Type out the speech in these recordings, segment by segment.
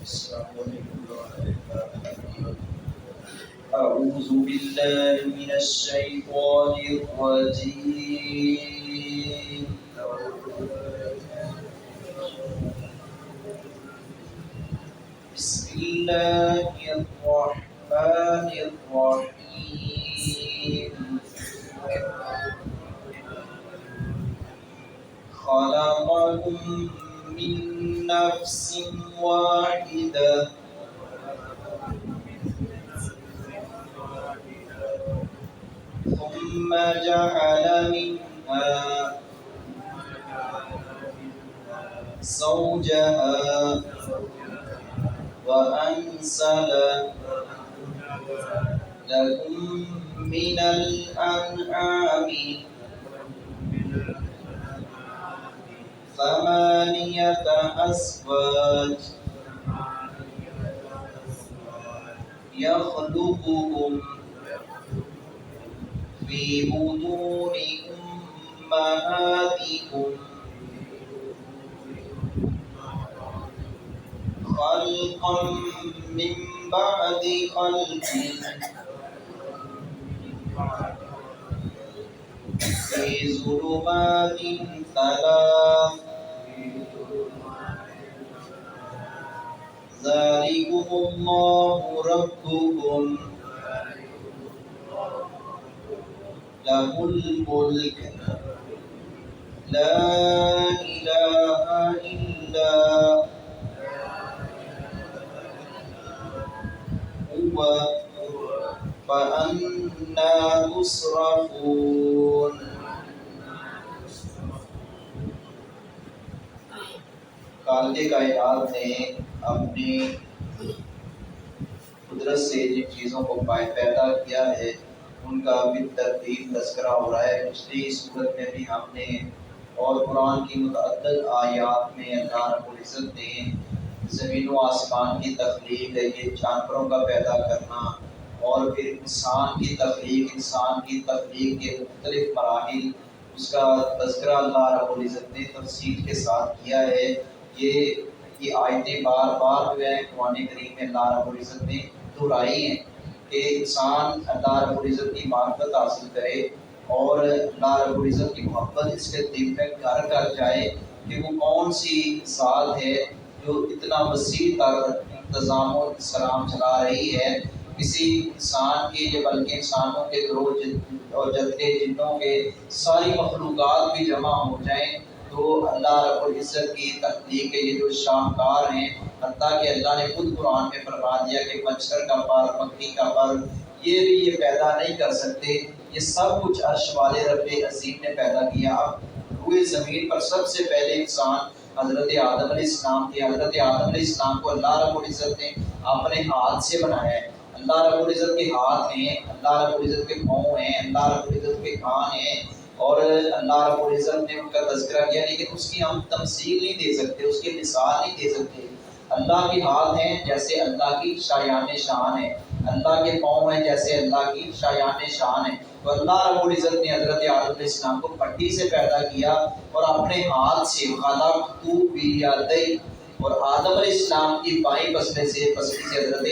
السلام علیکم ورحمۃ اللہ وبرکاتہ۔ اعوذ باللہ من الشیطان الرجیم۔ بسم اللہ الرحمن الرحیم۔ خلقکم من نفس واحدہ ثم جعل منها زوجها وأنزل لكم من الأنعام ثمانية أزواج يخلقكم في بطون أمهاتكم خلقا من بعد خلق في ظلمات ثلاث ذلكم الله ربكم له الملك لا إله إلا هو فأنا تصرفون۔ خالق کائنات نے اپنی قدرت سے جن چیزوں کو پیدا کیا ہے ان کا بالترتیب تذکرہ ہو رہا ہے۔ پچھلی صورت میں بھی ہم نے اور قرآن کی متعدد آیات میں اللہ رب العزت نے زمین و آسمان کی تخلیق، یہ جانوروں کا پیدا کرنا اور پھر انسان کی تخلیق کے مختلف مراحل، اس کا تذکرہ اللہ رب العزت نے تفصیل کے ساتھ کیا ہے۔ یہ آیتیں بار بار جو ہے قرآن کریم میں اللہ رب العزت نے دہرائی ہیں کہ انسان اللہ رب العزت کی معرفت حاصل کرے اور اللہ رب العزت کی محبت اس کے دل میں گھر کر جائے کہ وہ کون سی ذات ہے جو اتنا وسیع تر انتظام و انسلام چلا رہی ہے کسی انسان کے، یہ بلکہ انسانوں کے گروہ اور جتنے جنوں کے ساری مخلوقات بھی جمع ہو جائیں تو اللہ رب العزت کی تخلیق کے یہ جو شاہکار ہیں، حتیٰ کہ اللہ نے خود قرآن میں فرما دیا کہ مچھر کا پر، مکھی کا پر یہ بھی یہ پیدا نہیں کر سکتے، یہ سب کچھ عرش والے رب عظیم نے پیدا کیا۔ اب روئے زمین پر سب سے پہلے انسان حضرت آدم علیہ السلام تھے۔ حضرت آدم علیہ السلام کو اللہ رب العزت نے اپنے ہاتھ سے بنایا ہے۔ اللہ رب العزت کے ہاتھ ہیں، اللہ رب العزت کے پاؤں ہیں، اللہ رب العزت کے کان ہیں اور اللہ رب العزت نے ان کا تذکرہ کیا، لیکن اس کی ہم تمثیل نہیں دے سکتے، اس کی مثال نہیں دے سکتے۔ اللہ کے ہاتھ ہیں جیسے اللہ کی شایان شان ہے، اللہ کے پاؤں ہیں جیسے اللہ کی شایان شان ہے۔ تو اللہ رب العزت نے حضرت آدم علیہ السلام کو مٹی سے پیدا کیا اور اپنے ہاتھ سے خلقت بیدی، اور آدم علیہ السلام کی بائیں پسلی سے حضرت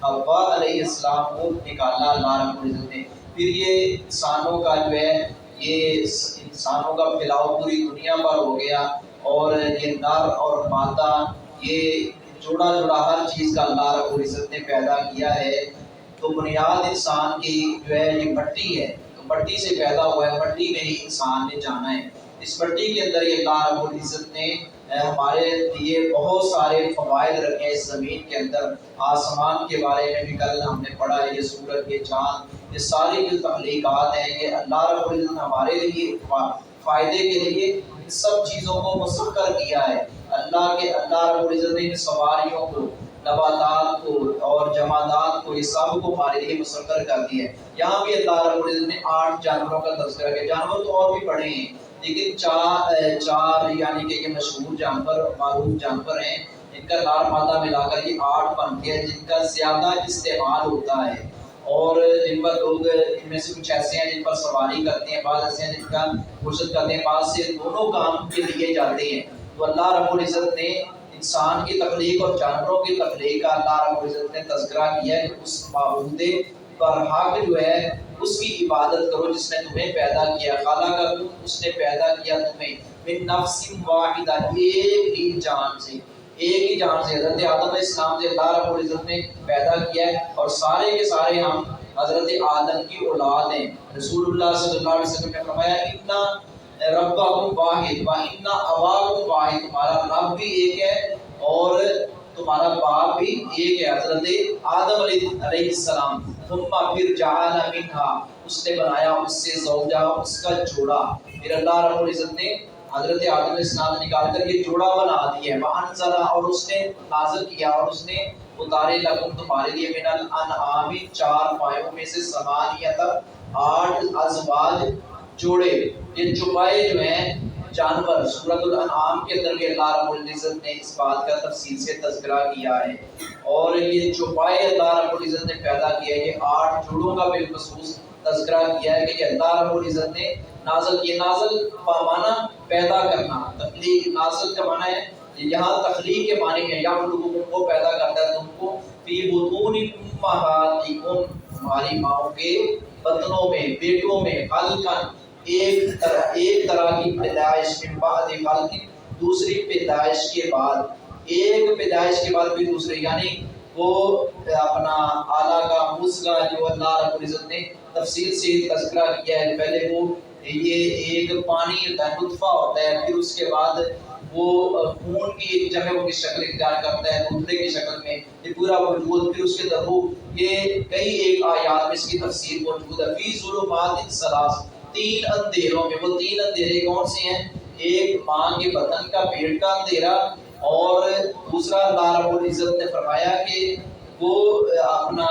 حوا علیہ السلام کو نکالا اللہ رب العزت نے۔ پھر یہ انسانوں کا جو ہے یہ انسانوں کا پھیلاؤ پوری دنیا پر ہو گیا اور یہ نر اور مادہ یہ جوڑا ہر چیز کا اللہ رب العزت نے پیدا کیا ہے۔ تو بنیاد انسان کی جو ہے یہ مٹی ہے، تو مٹی سے پیدا ہوا ہے، مٹی میں ہی انسان نے جانا ہے۔ اس مٹی کے اندر یہ اللہ رب العزت نے ہمارے لیے بہت سارے فوائد رکھے اس زمین کے اندر۔ آسمان کے بارے میں بھی کل ہم نے پڑھا ہے، یہ سورج، یہ چاند، یہ ساری جو تخلیقات ہیں یہ اللہ رب العزت نے ہمارے لیے فائدے کے لیے ان سب چیزوں کو مسخر کیا ہے۔ اللہ رب العزت نے ان سواریوں کو، نباتات کو اور جمادات کو، یہ سب کو ہمارے لیے مسخر کر دیا ہے۔ یہاں بھی اللہ رب العزت نے 8 جانوروں کا تذکرہ کیا۔ جانور تو اور بھی بڑے ہیں لیکن چار یعنی کہ یہ مشہور جانور، معروف جانور ہیں، ان کا لار مادہ ملا کر یہ 8 بنتے ہیں جن کا زیادہ استعمال ہوتا ہے اور جن پر لوگ، ان میں سے کچھ ایسے ہیں جن پر سواری کرتے ہیں، بعض ایسے ہیں جن کا گوشت کرتے ہیں، بعض سے دونوں کام کے لیے جاتے ہیں۔ تو اللہ رب العزت نے ان انسان کی تخلیق اور جانوروں کی تخلیق کا اللہ رب العزت نے تذکرہ کیا ہے کہ اس معبود برحق جو ہے اس کی عبادت کرو جس نے تمہیں پیدا کیا، خلقکم اس نے پیدا کیا تمہیں من نفس واحدہ ایک ہی جان سے، ایک ہی جان سے حضرت آدم علیہ السلام سے اللہ رب العزت نے پیدا کیا ہے، اور سارے کے سارے ہم حضرت آدم کی اولاد ہیں۔ رسول اللہ صلی اللہ علیہ وسلم نے فرمایا اِنَّا ربکم واحد وَإِنَّا أَبَاكُمْ واحد، تمہارا رب بھی ایک ہے اور تمہارا باپ بھی ایک ہے، حضرت آدم علیہ السلام۔ ثم پھر جعل منها اس نے بنایا اس سے زوجہ اس کا جوڑا، پھر اللہ رب العزت نے حضرت آدم علیہ السلام نکال کر یہ جوڑا بنا دیا ہے، وَأَنزَلَ اور اس نے نازل کیا اور اس نے اتارے لکم تمہارے لیے من الانعام چار پایوں میں سے ثمانیۃ 8 ازواج جوڑے، یہ چوپائے جو ہیں جانور سورۃ الانعام کے اندر بھی اللہ رب العزت نے اس بات کا تفصیل سے تذکرہ کیا ہے، اور یہ چوپائے اللہ رب العزت نے پیدا کیا ہے، یہ 8 جوڑوں کا بالخصوص تذکرہ کیا ہے کہ یہ اللہ رب العزت نے نازل کیا۔ نازل معنی پیدا کرنا، تخلیق، نازل کا معنی ہے یہاں تخلیق کے معنی ہے، یا لوگوں کو پیدا کرتا ہے تم کو فی بطون امہاتکم تمہاری ماؤں کے بطنوں میں، پیٹوں میں، خلقن ایک طرح کی پیدائش، من بعد خلق دوسری پیدائش کے بعد، ایک پیدائش کے بعد بھی دوسرے، یعنی وہ اپنا اعلیٰ کا مزغہ جو اللہ رب العزت نے تفصیل سے تذکرہ کیا ہے، پہلے وہ یہ ایک پانی ہوتا ہے، نطفہ ہوتا ہے، پھر اس کے بعد وہ خون کی ایک جگہ کی شکل اختیار کرتا ہے نطفے کی شکل میں، یہ پورا وجود، پھر اس کے درو، یہ کئی ایک آیات میں اس کی تفصیل موجود ہے۔ فی ظلمات ثلاث 3 اندھیروں میں، وہ 3 اندھیرے کون سے ہیں؟ ایک ماں کے بطن کا پیٹ کا اندھیرا، اور دوسرا اللہ رب العزت نے فرمایا کہ وہ اپنا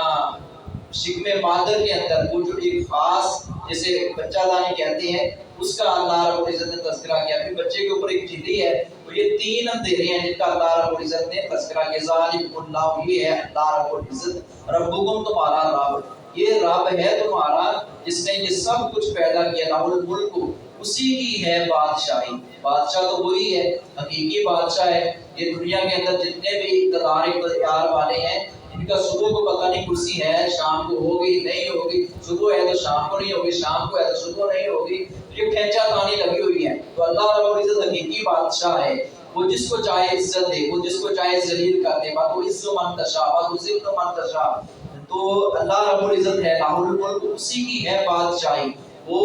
شکم مادر کے اندر وہ جو ایک خاص جیسے بچہ دانی کہتے ہیں اس کا اللہ رب العزت نے تذکرہ کیا، پھر بچے کے اوپر ایک جھلی ہے، تو یہ 3 اندھیرے ہیں جن کا اللہ رب العزت نے تذکرہ کیا۔ ذالک اللہ، یہ ہے اللہ رب العزت، ربکم تمہارا رب، یہ رب ہے تمہارا جس نے یہ سب کچھ پیدا کیا، لہ الملک اسی کی ہے بادشاہی، بادشاہ تو وہی ہے، حقیقی بادشاہ ہے۔ یہ دنیا کے اندر جتنے بھی اقتدار والے ہیں ان کا صبح کو پتہ نہیں کرسی ہے شام کو ہوگی نہیں ہوگی، صبح ہے تو شام کو نہیں ہوگی، شام کو ہے تو صبح نہیں ہوگی، یہ کھینچا تانی لگی ہوئی ہے۔ تو اللہ رب العزت حقیقی بادشاہ ہے، وہ جس کو چاہے عزت دے، وہ جس کو چاہے ذلیل کر دے، بات وہ عز من تشاء، بات وہ ذل من تشاء۔ تو اللہ رب العزت ہے، لہ الملک اسی کی ہے بادشاہی، وہ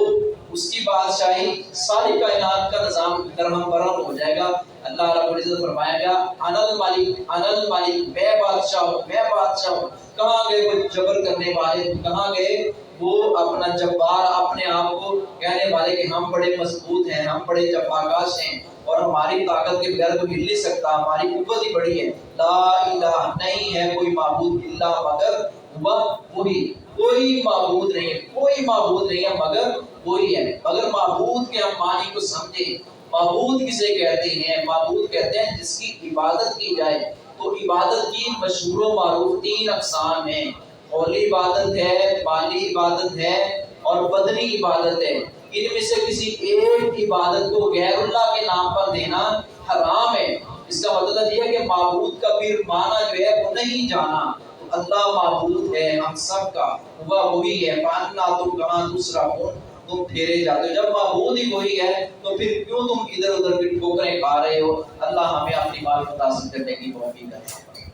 اس کی بادشاہی ساری کائنات کا نظام درہم برہم ہو جائے گا۔ اللہ رب العزت فرمائے گا انا الملک، میں بادشاہ ہوں، میں بادشاہ ہوں۔ کہاں گئے وہ جبر کرنے والے، کہاں گئے وہ اپنا جبار اپنے آپ کو کہنے والے کہ ہم بڑے مضبوط ہیں، ہم بڑے جفاکاش ہیں اور ہماری طاقت کے بغیر کوئی ہل نہیں سکتا، ہماری قوت ہی بڑی ہے۔ لا الہ، نہیں ہے کوئی معبود الا مگر وہی، کوئی معبود نہیں ہے، کوئی معبود نہیں ہے مگر وہی ہے۔ اگر معبود کے ہم معنی کو سمجھیں، معبود کسے کہتے ہیں؟ معبود کہتے ہیں جس کی عبادت کی جائے، تو عبادت کی مشہور و معروف 3 اقسام ہیں، قولی عبادت ہے، مالی عبادت ہے اور بدنی عبادت ہے۔ ان میں سے کسی ایک عبادت کو غیر اللہ کے نام پر دینا حرام ہے۔ اس کا مطلب یہ ہے کہ معبود کا پھر معنی جو ہے وہ نہیں جانا، اللہ معبود ہے ہم سب کا، وہی ہے، فَأَنَّا تُمْ کہاں دوسرا ہوں، تم پھیرے جاتے ہو۔ جب معبود ہی وہی ہے تو پھر کیوں تم ادھر ادھر کی ٹھوکریں کھا رہے ہو؟ اللہ ہمیں اپنی معرفت حاصل کرنے کی توفیق دے۔